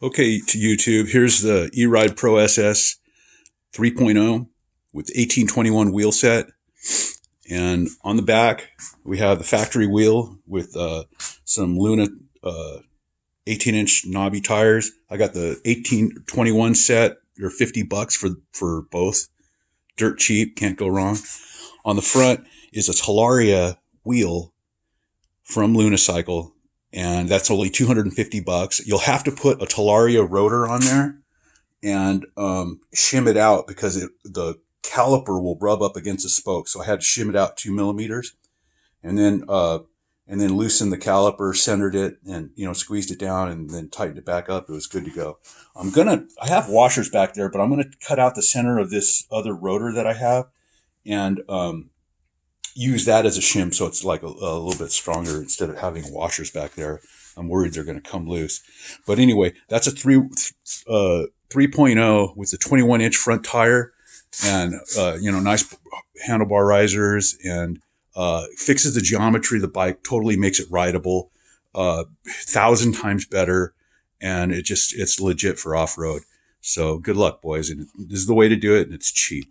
Okay, to YouTube, here's the eride Pro SS 3.0 with 1821 wheel set. And on the back, we have the factory wheel with some Luna 18-inch knobby tires. I got the 1821 set. They're $50 for both. Dirt cheap, can't go wrong. On the front is a Talaria wheel from Lunicycle, and that's only $250. You'll have to put a Talaria rotor on there and shim it out because the caliper will rub up against the spoke. So I had to shim it out 2 millimeters, and then loosened the caliper, centered it, and squeezed it down, and then tightened it back up. It was good to go. I have washers back there, but I'm gonna cut out the center of this other rotor that I have, and use that as a shim, so it's like a little bit stronger instead of having washers back there. I'm worried they're going to come loose. But anyway, that's a 3.0 with a 21-inch front tire, and nice handlebar risers, and fixes the geometry of the bike, totally makes it rideable, 1,000 times better, and it's legit for off-road. So good luck, boys. And this is the way to do it, and it's cheap.